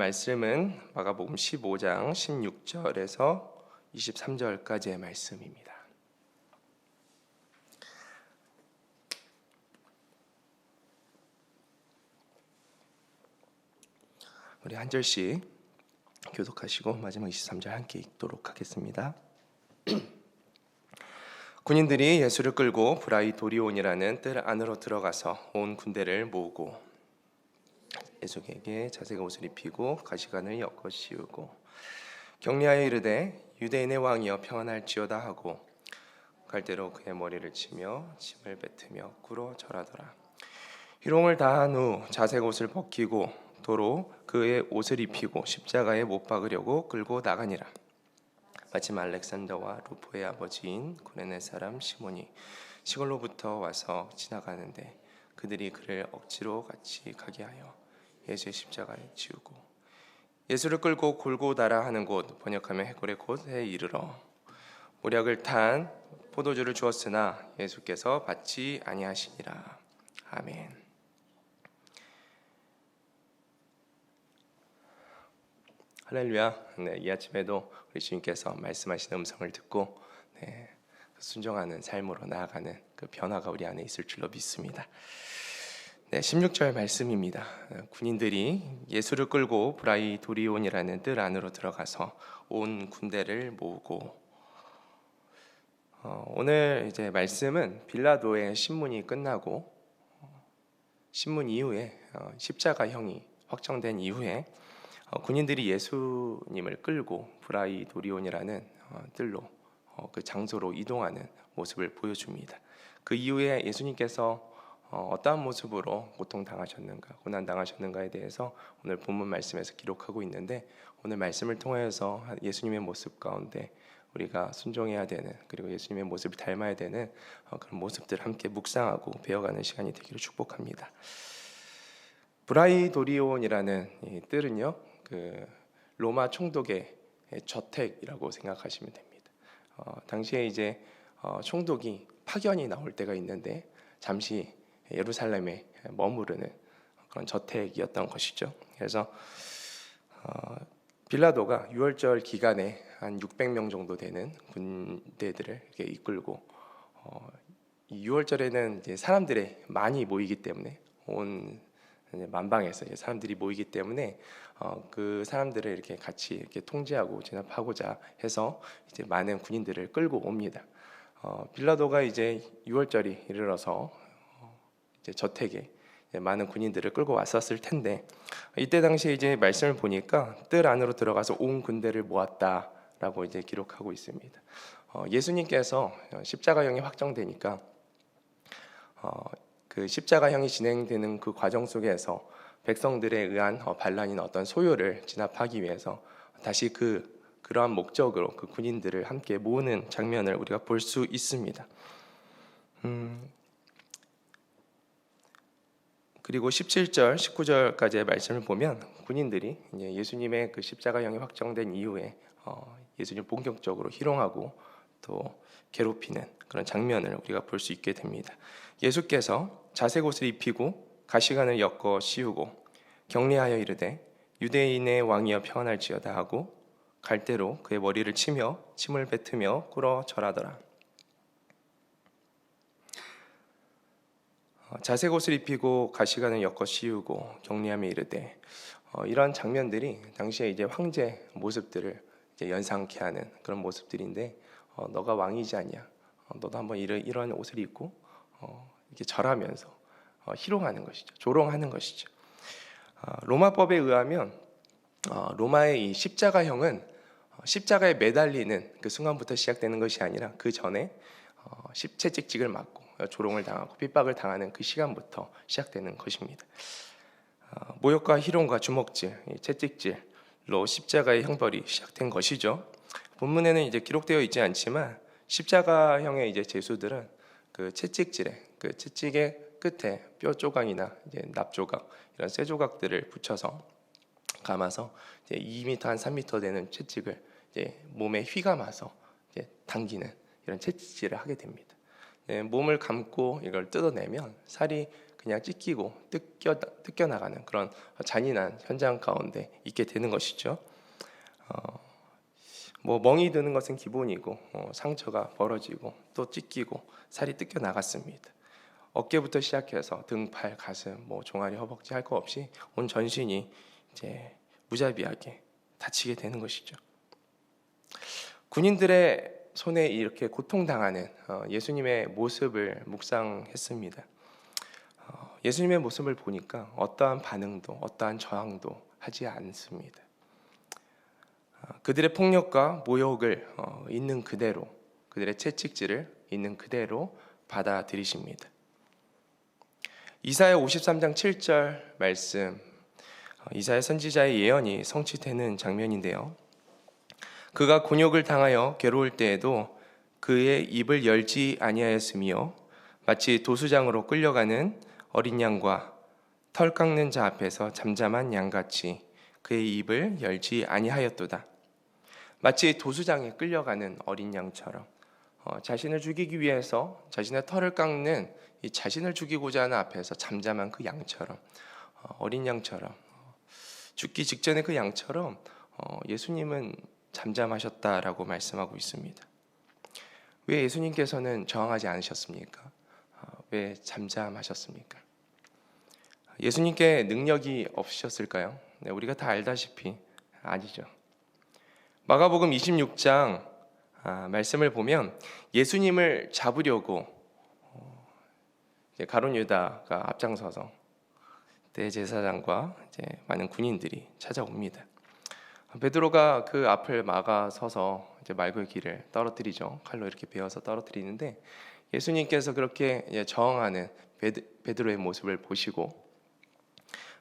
말씀은 마가복음 15장 16절에서 23절까지의 말씀입니다. 우리 한 절씩 교독하시고 마지막 23절 함께 읽도록 하겠습니다. 군인들이 예수를 끌고 브라이도리온이라는 뜰 안으로 들어가서 온 군대를 모으고 예수에게 자색 옷을 입히고 가시관을 엮어 씌우고 격리하여 이르되 유대인의 왕이여 평안할지어다 하고 갈대로 그의 머리를 치며 침을 뱉으며 꿇어 절하더라. 희롱을 다한 후 자색 옷을 벗기고 도로 그의 옷을 입히고 십자가에 못 박으려고 끌고 나가니라. 마침 알렉산더와 루포의 아버지인 구레네 사람 시몬이 시골로부터 와서 지나가는데 그들이 그를 억지로 같이 가게 하여 예수의 십자가에 지우고 예수를 끌고 골고다라 하는 곳, 번역하면 해골의 곳에 이르러 모략을 탄 포도주를 주었으나 예수께서 받지 아니하시니라. 아멘. 할렐루야. 이 아침에도 우리 주님께서 말씀하시는 음성을 듣고 순종하는 삶으로 나아가는 그 변화가 우리 안에 있을 줄로 믿습니다. 16절 말씀입니다. 군인들이 예수를 끌고 브라이도리온이라는 뜰 안으로 들어가서 온 군대를 모으고 오늘 이제 말씀은 빌라도의 신문이 끝나고 신문 이후에 십자가형이 확정된 이후에 군인들이 예수님을 끌고 브라이도리온이라는 뜰로 그 장소로 이동하는 모습을 보여줍니다. 그 이후에 예수님께서 어떠한 모습으로 고통당하셨는가, 고난당하셨는가에 대해서 오늘 본문 말씀에서 기록하고 있는데 오늘 말씀을 통해서 예수님의 모습 가운데 우리가 순종해야 되는 그리고 예수님의 모습을 닮아야 되는 그런 모습들을 함께 묵상하고 배워가는 시간이 되기를 축복합니다. 브라이도리온이라는 이 뜰은요, 그 로마 총독의 저택이라고 생각하시면 됩니다. 당시에 이제 총독이 파견이 나올 때가 있는데 잠시 예루살렘에 머무르는 그런 저택이었던 것이죠. 그래서 빌라도가 유월절 기간에 한 600명 정도 되는 군대들을 이렇게 이끌고 이 유월절에는 이제 사람들이 많이 모이기 때문에 온 만방에서 사람들이 모이기 때문에 그 사람들을 이렇게 같이 이렇게 통제하고 진압하고자 해서 이제 많은 군인들을 끌고 옵니다. 빌라도가 이제 유월절이 이르러서 이제 저택에 많은 군인들을 끌고 왔었을 텐데 이때 당시에 이제 말씀을 보니까 뜰 안으로 들어가서 온 군대를 모았다라고 이제 기록하고 있습니다. 예수님께서 십자가형이 확정되니까 그 십자가형이 진행되는 그 과정 속에서 백성들에 의한 반란인 어떤 소요를 진압하기 위해서 다시 그러한 목적으로 그 군인들을 함께 모으는 장면을 우리가 볼 수 있습니다. 그리고 17절, 19절까지의 말씀을 보면 군인들이 이제 예수님의 그 십자가형이 확정된 이후에 예수님 본격적으로 희롱하고 또 괴롭히는 그런 장면을 우리가 볼 수 있게 됩니다. 예수께서 자색 옷을 입히고 가시관을 엮어 씌우고 격리하여 이르되 유대인의 왕이여 평안할지어다 하고 갈대로 그의 머리를 치며 침을 뱉으며 꿇어 절하더라. 자색 옷을 입히고 가시관을 엮어 씌우고 격리하며 이르되 이런 장면들이 당시에 이제 황제 모습들을 이제 연상케 하는 그런 모습들인데 너가 왕이지 않냐? 너도 한번 이런 옷을 입고 이렇게 절하면서 희롱하는 것이죠. 조롱하는 것이죠. 로마법에 의하면 로마의 이 십자가형은 십자가에 매달리는 그 순간부터 시작되는 것이 아니라 그 전에 채찍질을 맞고 조롱을 당하고 핍박을 당하는 그 시간부터 시작되는 것입니다. 모욕과 희롱과 주먹질, 채찍질로 십자가의 형벌이 시작된 것이죠. 본문에는 이제 기록되어 있지 않지만 십자가형의 이제 제수들은 그 채찍질에 그 채찍의 끝에 뼈 조각이나 이제 납 조각 이런 쇠 조각들을 붙여서 감아서 이제 2m 한 3m 되는 채찍을 이제 몸에 휘감아서 이제 당기는 이런 채찍질을 하게 됩니다. 몸을 감고 이걸 뜯어내면 살이 그냥 찢기고 뜯겨 나가는 그런 잔인한 현장 가운데 있게 되는 것이죠. 뭐 멍이 드는 것은 기본이고 상처가 벌어지고 또 찢기고 살이 뜯겨 나갔습니다. 어깨부터 시작해서 등, 팔, 가슴, 뭐 종아리, 허벅지 할 거 없이 온 전신이 이제 무자비하게 다치게 되는 것이죠. 군인들의 손에 이렇게 고통당하는 예수님의 모습을 묵상했습니다. 예수님의 모습을 보니까 어떠한 반응도 어떠한 저항도 하지 않습니다. 그들의 폭력과 모욕을 있는 그대로, 그들의 채찍질을 있는 그대로 받아들이십니다. 이사야 53장 7절 말씀, 이사야 선지자의 예언이 성취되는 장면인데요. 그가 곤욕을 당하여 괴로울 때에도 그의 입을 열지 아니하였으며 마치 도수장으로 끌려가는 어린 양과 털 깎는 자 앞에서 잠잠한 양같이 그의 입을 열지 아니하였도다. 마치 도수장에 끌려가는 어린 양처럼 자신을 죽이기 위해서 자신의 털을 깎는 이 자신을 죽이고자 하는 앞에서 잠잠한 그 양처럼, 어린 양처럼, 죽기 직전의 그 양처럼 예수님은 잠잠하셨다라고 말씀하고 있습니다. 왜 예수님께서는 저항하지 않으셨습니까? 왜 잠잠하셨습니까? 예수님께 능력이 없으셨을까요? 네, 우리가 다 알다시피 아니죠. 마가복음 26장 말씀을 보면 예수님을 잡으려고 가룟 유다가 앞장서서 대제사장과 이제 많은 군인들이 찾아옵니다. 베드로가 그 앞을 막아서서 이제 말고의 길을 떨어뜨리죠. 칼로 이렇게 베어서 떨어뜨리는데 예수님께서 그렇게 저항하는 베드로의 모습을 보시고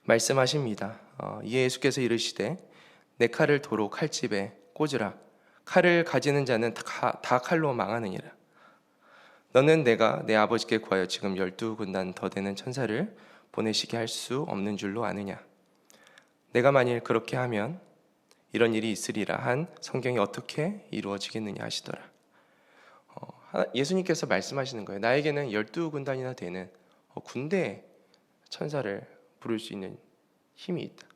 말씀하십니다. 이에 예수께서 이르시되 내 칼을 도로 칼집에 꽂으라. 칼을 가지는 자는 다 칼로 망하느니라. 너는 내가 내 아버지께 구하여 지금 12군단 더 되는 천사를 보내시게 할 수 없는 줄로 아느냐. 내가 만일 그렇게 하면 이런 일이 있으리라 한 성경이 어떻게 이루어지겠느냐 하시더라. 예수님께서 말씀하시는 거예요. 나에게는 12군단이나 되는 군대 천사를 부를 수 있는 힘이 있다.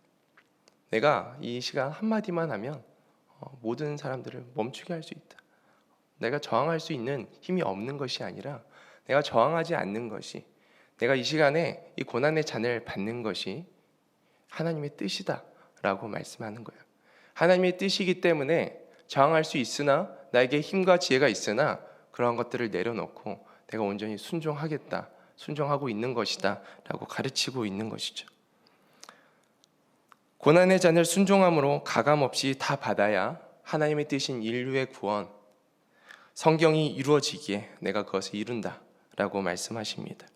내가 이 시간 한마디만 하면 모든 사람들을 멈추게 할 수 있다. 내가 저항할 수 있는 힘이 없는 것이 아니라 내가 저항하지 않는 것이, 내가 이 시간에 이 고난의 잔을 받는 것이 하나님의 뜻이다 라고 말씀하는 거예요. 하나님의 뜻이기 때문에 저항할 수 있으나, 나에게 힘과 지혜가 있으나 그러한 것들을 내려놓고 내가 온전히 순종하겠다, 순종하고 있는 것이다 라고 가르치고 있는 것이죠. 고난의 잔을 순종함으로 가감없이 다 받아야 하나님의 뜻인 인류의 구원, 성경이 이루어지기에 내가 그것을 이룬다 라고 말씀하십니다.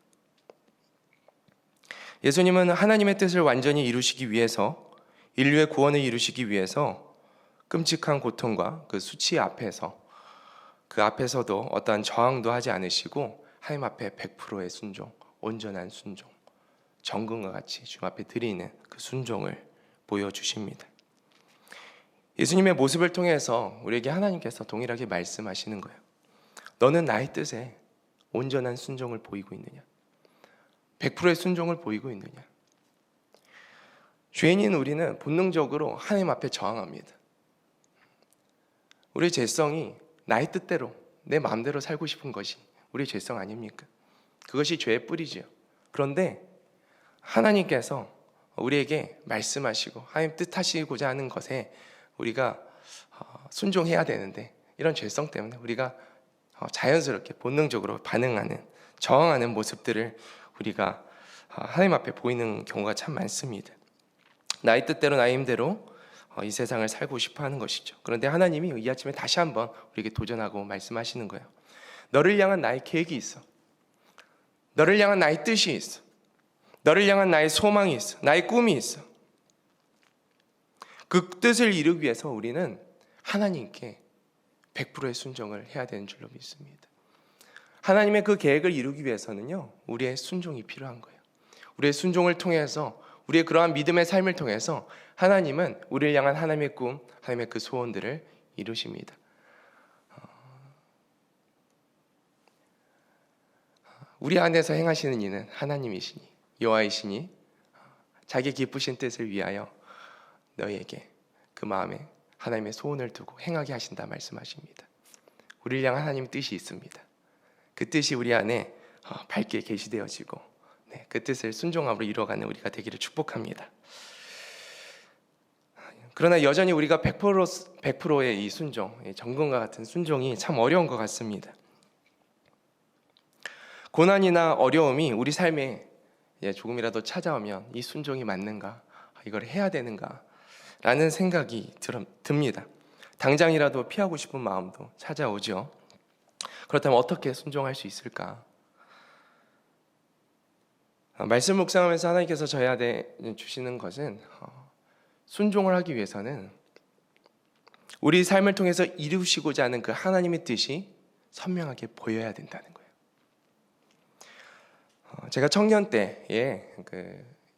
예수님은 하나님의 뜻을 완전히 이루시기 위해서, 인류의 구원을 이루시기 위해서 끔찍한 고통과 그 수치 앞에서, 그 앞에서도 어떠한 저항도 하지 않으시고 하나님 앞에 100%의 순종, 온전한 순종, 정금과 같이 주님 앞에 드리는 그 순종을 보여주십니다. 예수님의 모습을 통해서 우리에게 하나님께서 동일하게 말씀하시는 거예요. 너는 나의 뜻에 온전한 순종을 보이고 있느냐? 100%의 순종을 보이고 있느냐? 죄인인 우리는 본능적으로 하나님 앞에 저항합니다. 우리의 죄성이 나의 뜻대로, 내 마음대로 살고 싶은 것이 우리의 죄성 아닙니까? 그것이 죄의 뿌리지요. 그런데 하나님께서 우리에게 말씀하시고 하나님 뜻하시고자 하는 것에 우리가 순종해야 되는데, 이런 죄성 때문에 우리가 자연스럽게 본능적으로 반응하는, 저항하는 모습들을 우리가 하나님 앞에 보이는 경우가 참 많습니다. 나의 뜻대로 나의 힘대로 이 세상을 살고 싶어 하는 것이죠. 그런데 하나님이 이 아침에 다시 한번 우리에게 도전하고 말씀하시는 거예요. 너를 향한 나의 계획이 있어. 너를 향한 나의 뜻이 있어. 너를 향한 나의 소망이 있어. 나의 꿈이 있어. 그 뜻을 이루기 위해서 우리는 하나님께 100%의 순종을 해야 되는 줄로 믿습니다. 하나님의 그 계획을 이루기 위해서는요, 우리의 순종이 필요한 거예요. 우리의 순종을 통해서, 우리의 그러한 믿음의 삶을 통해서 하나님은 우리를 향한 하나님의 꿈, 하나님의 그 소원들을 이루십니다. 우리 안에서 행하시는 이는 하나님이시니 여호와이시니 자기 기쁘신 뜻을 위하여 너희에게 그 마음에 하나님의 소원을 두고 행하게 하신다 말씀하십니다. 우리를 향한 하나님의 뜻이 있습니다. 그 뜻이 우리 안에 밝게 계시되어지고 그 뜻을 순종함으로 이루어가는 우리가 되기를 축복합니다. 그러나 여전히 우리가 100%의 이 순종, 정금과 같은 순종이 참 어려운 것 같습니다. 고난이나 어려움이 우리 삶에 조금이라도 찾아오면 이 순종이 맞는가? 이걸 해야 되는가? 라는 생각이 듭니다. 당장이라도 피하고 싶은 마음도 찾아오죠. 그렇다면 어떻게 순종할 수 있을까? 말씀 묵상하면서 하나님께서 저희한테 주시는 것은 순종을 하기 위해서는 우리 삶을 통해서 이루시고자 하는 그 하나님의 뜻이 선명하게 보여야 된다는 거예요. 제가 청년 때에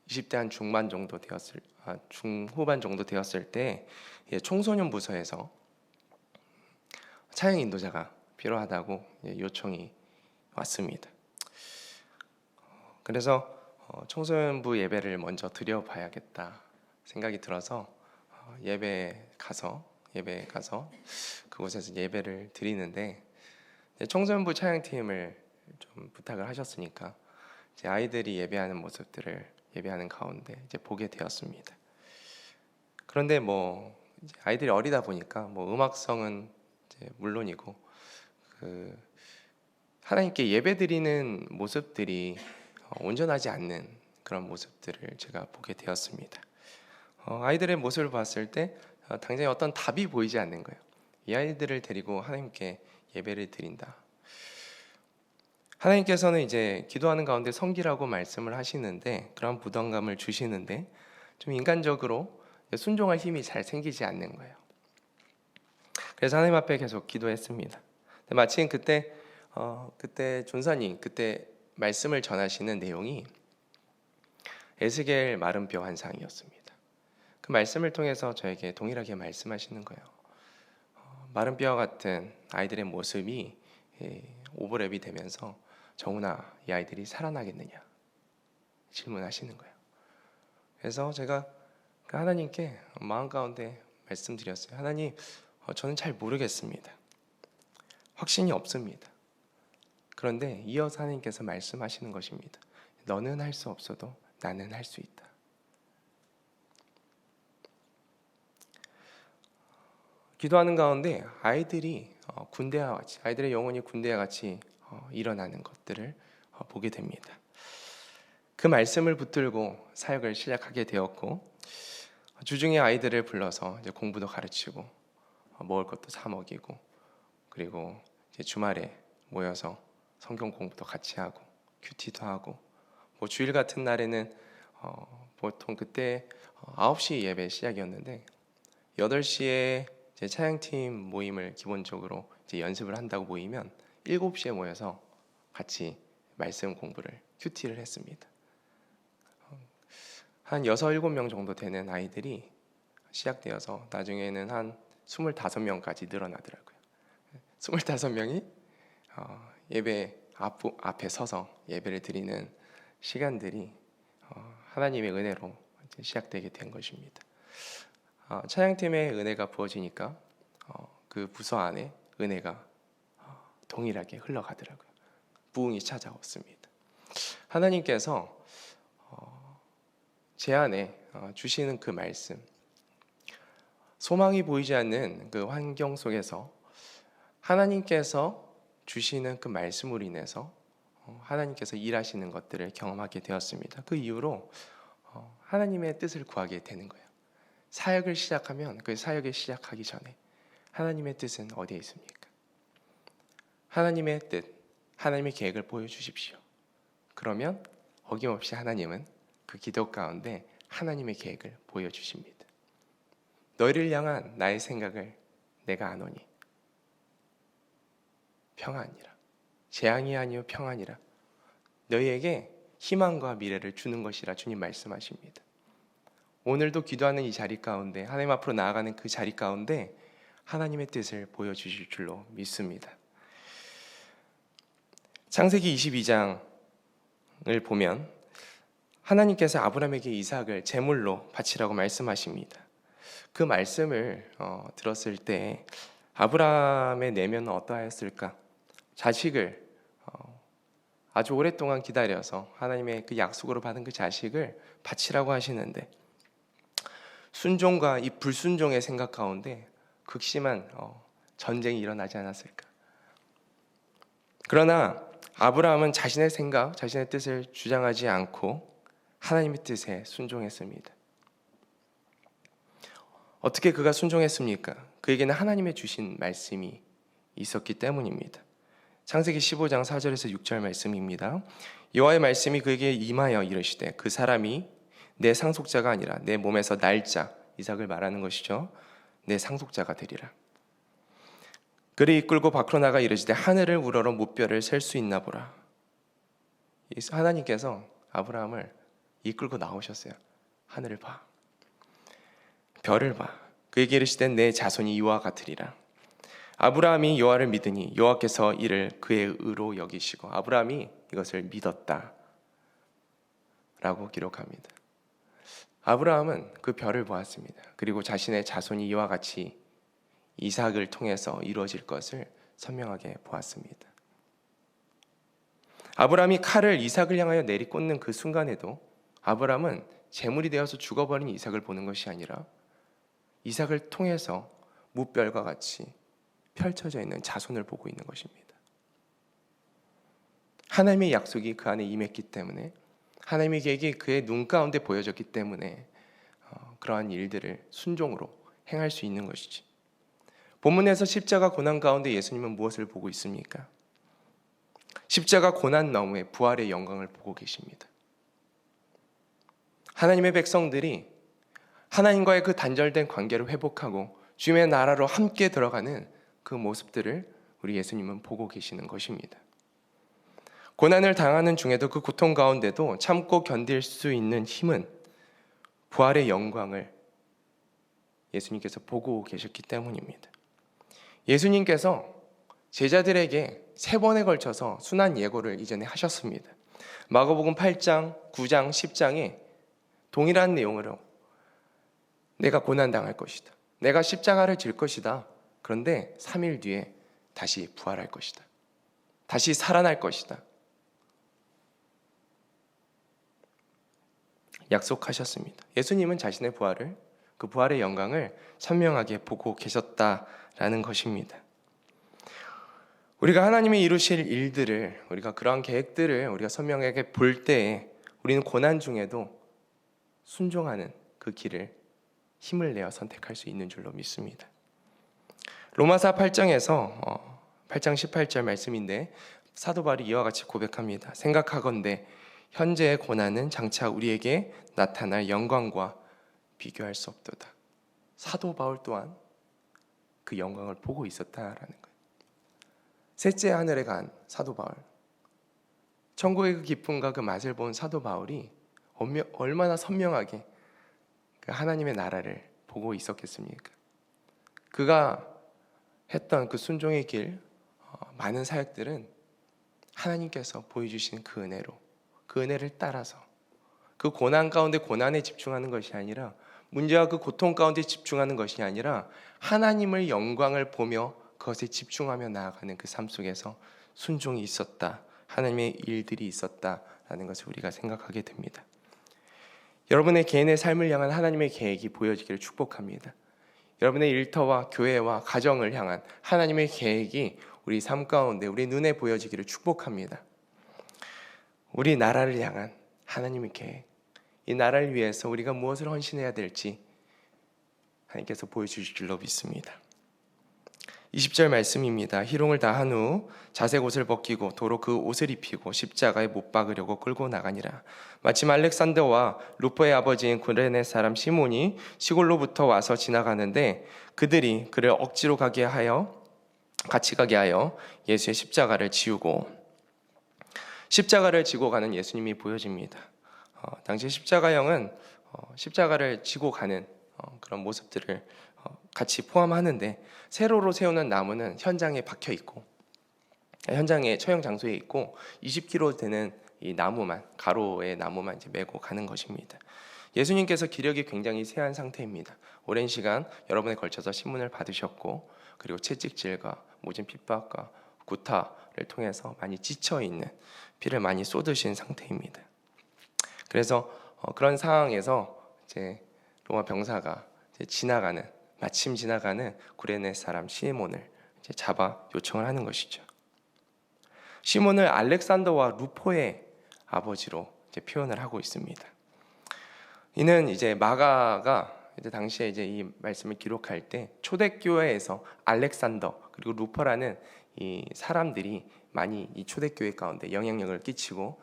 20대 한 중후반 정도 되었을 때 청소년 부서에서 차영 인도자가 필요하다고 요청이 왔습니다. 그래서 청소년부 예배를 먼저 드려봐야겠다 생각이 들어서 예배에 가서 그곳에서 예배를 드리는데 청소년부 차영팀을 좀 부탁을 하셨으니까 이제 아이들이 예배하는 모습들을 예배하는 가운데 이제 보게 되었습니다. 그런데 이제 아이들이 어리다 보니까 음악성은 이제 물론이고 하나님께 예배드리는 모습들이 온전하지 않는 그런 모습들을 제가 보게 되었습니다. 아이들의 모습을 봤을 때 당장에 어떤 답이 보이지 않는 거예요. 이 아이들을 데리고 하나님께 예배를 드린다. 하나님께서는 이제 기도하는 가운데 섬기라고 말씀을 하시는데 그런 부담감을 주시는데 좀 인간적으로 순종할 힘이 잘 생기지 않는 거예요. 그래서 하나님 앞에 계속 기도했습니다. 마침 그때 존사님 그때 말씀을 전하시는 내용이 에스겔 마른 뼈 환상이었습니다. 그 말씀을 통해서 저에게 동일하게 말씀하시는 거예요. 마른 뼈와 같은 아이들의 모습이 오버랩이 되면서 정훈아, 이 아이들이 살아나겠느냐 질문하시는 거예요. 그래서 제가 하나님께 마음 가운데 말씀드렸어요. 하나님, 저는 잘 모르겠습니다. 확신이 없습니다. 그런데 이어서 하나님께서 말씀하시는 것입니다. 너는 할 수 없어도 나는 할 수 있다. 기도하는 가운데 아이들이 군대와 같이, 아이들의 영혼이 군대와 같이 일어나는 것들을 보게 됩니다. 그 말씀을 붙들고 사역을 시작하게 되었고, 주중에 아이들을 불러서 이제 공부도 가르치고 먹을 것도 사 먹이고, 그리고 이제 주말에 모여서 성경 공부도 같이 하고 큐티도 하고, 주일 같은 날에는 보통 그때 9시 예배 시작이었는데 8시에 제 차양팀 모임을 기본적으로 이제 연습을 한다고 모이면 7시에 모여서 같이 말씀 공부를 큐티를 했습니다. 한 6, 7명 정도 되는 아이들이 시작되어서 나중에는 한 25명까지 늘어나더라고요. 25명이 예배 앞에 서서 예배를 드리는 시간들이 하나님의 은혜로 시작되게 된 것입니다. 찬양팀의 은혜가 부어지니까 그 부서 안에 은혜가 동일하게 흘러가더라고요. 부흥이 찾아왔습니다. 하나님께서 제 안에 주시는 그 말씀, 소망이 보이지 않는 그 환경 속에서 하나님께서 주시는 그 말씀으로 인해서 하나님께서 일하시는 것들을 경험하게 되었습니다. 그 이후로 하나님의 뜻을 구하게 되는 거예요. 사역을 시작하면 그 사역을 시작하기 전에 하나님의 뜻은 어디에 있습니까? 하나님의 뜻, 하나님의 계획을 보여주십시오. 그러면 어김없이 하나님은 그 기도 가운데 하나님의 계획을 보여주십니다. 너희를 향한 나의 생각을 내가 아노니 평안이라, 재앙이 아니요 평안이라, 너희에게 희망과 미래를 주는 것이라 주님 말씀하십니다. 오늘도 기도하는 이 자리 가운데, 하나님 앞으로 나아가는 그 자리 가운데 하나님의 뜻을 보여주실 줄로 믿습니다. 창세기 22장을 보면 하나님께서 아브라함에게 이삭을 제물로 바치라고 말씀하십니다. 그 말씀을 들었을 때 아브라함의 내면은 어떠하였을까? 자식을 아주 오랫동안 기다려서 하나님의 그 약속으로 받은 그 자식을 바치라고 하시는데 순종과 이 불순종의 생각 가운데 극심한 전쟁이 일어나지 않았을까? 그러나 아브라함은 자신의 생각, 자신의 뜻을 주장하지 않고 하나님의 뜻에 순종했습니다. 어떻게 그가 순종했습니까? 그에게는 하나님의 주신 말씀이 있었기 때문입니다. 창세기 15장 4절에서 6절 말씀입니다. 여호와의 말씀이 그에게 임하여 이르시되 그 사람이 내 상속자가 아니라 내 몸에서 날짜, 이삭을 말하는 것이죠. 내 상속자가 되리라. 그를 이끌고 밖으로 나가 이르시되 하늘을 우러러 무뼈를 셀 수 있나 보라. 하나님께서 아브라함을 이끌고 나오셨어요. 하늘을 봐, 별을 봐. 그에게 이르시되 내 자손이 이와 같으리라. 아브라함이 여호와를 믿으니 여호와께서 이를 그의 의로 여기시고 아브라함이 이것을 믿었다 라고 기록합니다. 아브라함은 그 별을 보았습니다. 그리고 자신의 자손이 이와 같이 이삭을 통해서 이루어질 것을 선명하게 보았습니다. 아브라함이 칼을 이삭을 향하여 내리꽂는 그 순간에도 아브라함은 제물이 되어서 죽어버린 이삭을 보는 것이 아니라 이삭을 통해서 무별과 같이 펼쳐져 있는 자손을 보고 있는 것입니다. 하나님의 약속이 그 안에 임했기 때문에 하나님의 계획이 그의 눈 가운데 보여졌기 때문에 그러한 일들을 순종으로 행할 수 있는 것이지. 본문에서 십자가 고난 가운데 예수님은 무엇을 보고 있습니까? 십자가 고난 너머에 부활의 영광을 보고 계십니다. 하나님의 백성들이 하나님과의 그 단절된 관계를 회복하고 주님의 나라로 함께 들어가는 그 모습들을 우리 예수님은 보고 계시는 것입니다. 고난을 당하는 중에도 그 고통 가운데도 참고 견딜 수 있는 힘은 부활의 영광을 예수님께서 보고 계셨기 때문입니다. 예수님께서 제자들에게 3번에 걸쳐서 순환 예고를 이전에 하셨습니다. 마가복음 8장, 9장, 10장에 동일한 내용으로 내가 고난당할 것이다. 내가 십자가를 질 것이다. 그런데 3일 뒤에 다시 부활할 것이다. 다시 살아날 것이다. 약속하셨습니다. 예수님은 자신의 부활을, 그 부활의 영광을 선명하게 보고 계셨다라는 것입니다. 우리가 하나님이 이루실 일들을, 우리가 그러한 계획들을 우리가 선명하게 볼 때에 우리는 고난 중에도 순종하는 그 길을 힘을 내어 선택할 수 있는 줄로 믿습니다. 로마서 8장에서 8장 18절 말씀인데 사도 바울이 이와 같이 고백합니다. 생각하건대 현재의 고난은 장차 우리에게 나타날 영광과 비교할 수 없도다. 사도 바울 또한 그 영광을 보고 있었다라는 거예요. 셋째 하늘에 간 사도 바울, 천국의 그 기쁨과 그 맛을 본 사도 바울이 얼마나 선명하게 그 하나님의 나라를 보고 있었겠습니까? 그가 했던 그 순종의 길, 많은 사역들은 하나님께서 보여주신 그 은혜로, 그 은혜를 따라서 그 고난 가운데 고난에 집중하는 것이 아니라, 문제와 그 고통 가운데 집중하는 것이 아니라 하나님의 영광을 보며 그것에 집중하며 나아가는 그 삶 속에서 순종이 있었다, 하나님의 일들이 있었다라는 것을 우리가 생각하게 됩니다. 여러분의 개인의 삶을 향한 하나님의 계획이 보여지기를 축복합니다. 여러분의 일터와 교회와 가정을 향한 하나님의 계획이 우리 삶 가운데 우리 눈에 보여지기를 축복합니다. 우리 나라를 향한 하나님의 계획, 이 나라를 위해서 우리가 무엇을 헌신해야 될지 하나님께서 보여주실 줄로 믿습니다. 20절 말씀입니다. 희롱을 다 한 후 자색 옷을 벗기고 도로 그 옷을 입히고 십자가에 못 박으려고 끌고 나가니라. 마침 알렉산더와 루포의 아버지인 구레네 사람 시몬이 시골로부터 와서 지나가는데 그들이 그를 억지로 같이 가게 하여 예수의 십자가를 지우고, 십자가를 지고 가는 예수님이 보여집니다. 당시 십자가형은 십자가를 지고 가는 그런 모습들을 같이 포함하는데, 세로로 세우는 나무는 현장에 박혀 있고, 현장에 처형 장소에 있고 20km 되는 이 나무만, 가로의 나무만 이제 메고 가는 것입니다. 예수님께서 기력이 굉장히 쇠한 상태입니다. 오랜 시간 여러 번에 걸쳐서 신문을 받으셨고, 그리고 채찍질과 모진 핍박과 구타를 통해서 많이 지쳐 있는, 피를 많이 쏟으신 상태입니다. 그래서 그런 상황에서 이제 로마 병사가 이제 마침 지나가는 구레네 사람 시몬을 이제 잡아 요청을 하는 것이죠. 시몬을 알렉산더와 루포의 아버지로 이제 표현을 하고 있습니다. 이는 이제 마가가 이제 당시에 이제 이 말씀을 기록할 때 초대교회에서 알렉산더 그리고 루퍼라는 이 사람들이 많이 이 초대교회 가운데 영향력을 끼치고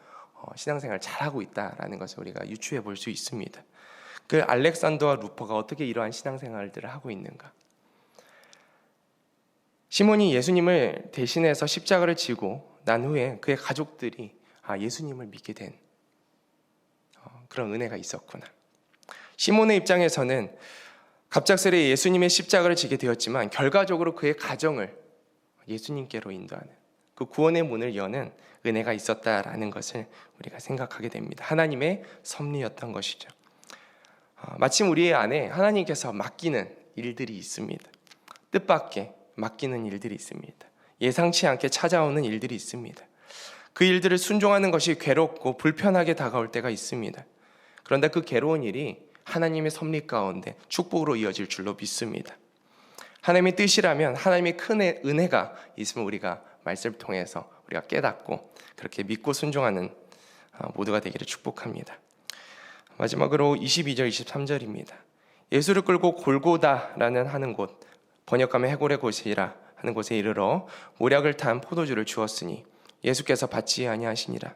신앙생활을 잘하고 있다라는 것을 우리가 유추해 볼 수 있습니다. 그 알렉산더와 루퍼가 어떻게 이러한 신앙생활들을 하고 있는가? 시몬이 예수님을 대신해서 십자가를 지고 난 후에 그의 가족들이 예수님을 믿게 된 그런 은혜가 있었구나. 시몬의 입장에서는 갑작스레 예수님의 십자가를 지게 되었지만 결과적으로 그의 가정을 예수님께로 인도하는 그 구원의 문을 여는 은혜가 있었다라는 것을 우리가 생각하게 됩니다. 하나님의 섭리였던 것이죠. 마침 우리 안에 하나님께서 맡기는 일들이 있습니다. 뜻밖의 맡기는 일들이 있습니다. 예상치 않게 찾아오는 일들이 있습니다. 그 일들을 순종하는 것이 괴롭고 불편하게 다가올 때가 있습니다. 그런데 그 괴로운 일이 하나님의 섭리 가운데 축복으로 이어질 줄로 믿습니다. 하나님의 뜻이라면 하나님의 큰 은혜가 있으면 우리가 말씀을 통해서 우리가 깨닫고 그렇게 믿고 순종하는 모두가 되기를 축복합니다. 마지막으로 22절 23절입니다. 예수를 끌고 골고다라는 하는 곳, 번역하면 해골의 곳이라 하는 곳에 이르러 모략을 탄 포도주를 주었으니 예수께서 받지 아니하시니라.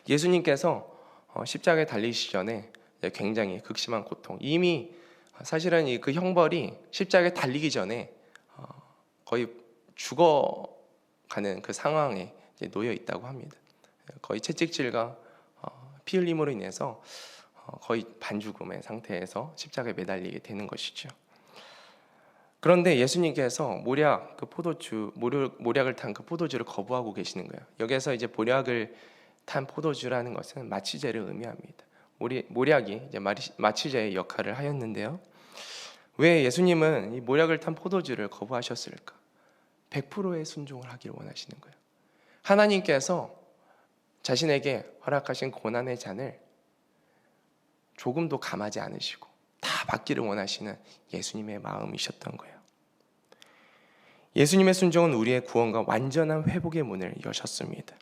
예수님께서 십자가에 달리시기 전에 굉장히 극심한 고통, 이미 사실은 그 형벌이 십자가에 달리기 전에 거의 죽어가는 그 상황에 놓여 있다고 합니다. 거의 채찍질과 피 흘림으로 인해서 거의 반죽음의 상태에서 십자가에 매달리게 되는 것이죠. 그런데 예수님께서 모략을 탄 그 포도주를 거부하고 계시는 거예요. 여기서 이제 모략을 탄 포도주라는 것은 마취제를 의미합니다. 모략이 이제 마취제의 역할을 하였는데요. 왜 예수님은 이 모략을 탄 포도주를 거부하셨을까? 100%의 순종을 하기를 원하시는 거예요. 하나님께서 자신에게 허락하신 고난의 잔을 조금도 감하지 않으시고 다 받기를 원하시는 예수님의 마음이셨던 거예요. 예수님의 순종은 우리의 구원과 완전한 회복의 문을 여셨습니다.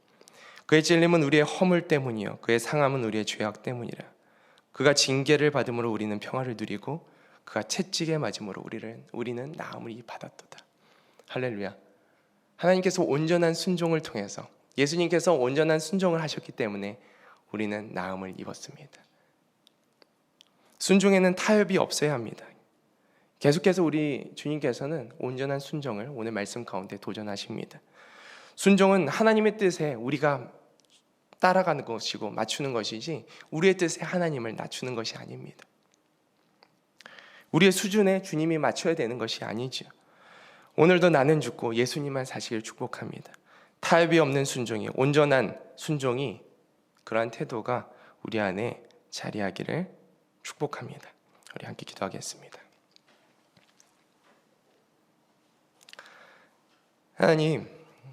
그의 찔림은 우리의 허물 때문이요 그의 상함은 우리의 죄악 때문이라. 그가 징계를 받음으로 우리는 평화를 누리고 그가 채찍에 맞음으로 우리는 나음을 받았도다. 할렐루야. 하나님께서 온전한 순종을 통해서 예수님께서 온전한 순종을 하셨기 때문에 우리는 나음을 입었습니다. 순종에는 타협이 없어야 합니다. 계속해서 우리 주님께서는 온전한 순종을 오늘 말씀 가운데 도전하십니다. 순종은 하나님의 뜻에 우리가 따라가는 것이고 맞추는 것이지 우리의 뜻에 하나님을 낮추는 것이 아닙니다. 우리의 수준에 주님이 맞춰야 되는 것이 아니죠. 오늘도 나는 죽고 예수님만 사시길 축복합니다. 타협이 없는 순종이, 온전한 순종이, 그러한 태도가 우리 안에 자리하기를 축복합니다. 우리 함께 기도하겠습니다. 하나님,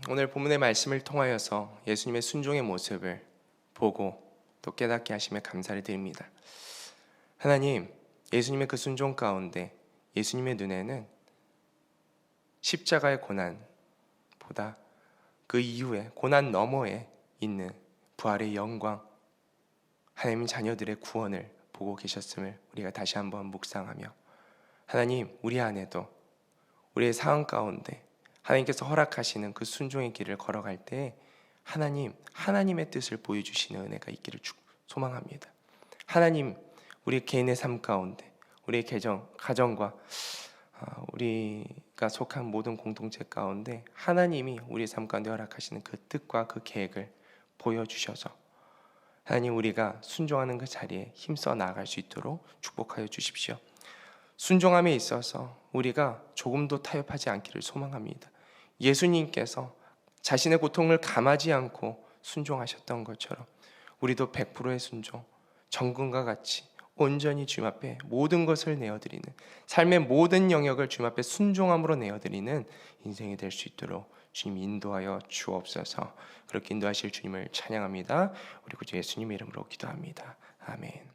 오늘 본문의 말씀을 통하여서 예수님의 순종의 모습을 보고 또 깨닫게 하심에 감사를 드립니다. 하나님, 예수님의 그 순종 가운데 예수님의 눈에는 십자가의 고난보다 그 이후에 고난 너머에 있는 부활의 영광, 하나님 자녀들의 구원을 보고 계셨음을 우리가 다시 한번 묵상하며, 하나님, 우리 안에도 우리의 상황 가운데 하나님께서 허락하시는 그 순종의 길을 걸어갈 때 하나님의 뜻을 보여주시는 은혜가 있기를 소망합니다. 하나님, 우리 개인의 삶 가운데 우리의 가정과 우리가 속한 모든 공동체 가운데 하나님이 우리 삶 가운데 허락하시는 그 뜻과 그 계획을 보여주셔서 하나님, 우리가 순종하는 그 자리에 힘써 나아갈 수 있도록 축복하여 주십시오. 순종함에 있어서 우리가 조금도 타협하지 않기를 소망합니다. 예수님께서 자신의 고통을 감하지 않고 순종하셨던 것처럼 우리도 100%의 순종, 정금과 같이 온전히 주님 앞에 모든 것을 내어드리는, 삶의 모든 영역을 주님 앞에 순종함으로 내어드리는 인생이 될 수 있도록 주님 인도하여 주옵소서. 그렇게 인도하실 주님을 찬양합니다. 우리 구주 예수님 이름으로 기도합니다. 아멘.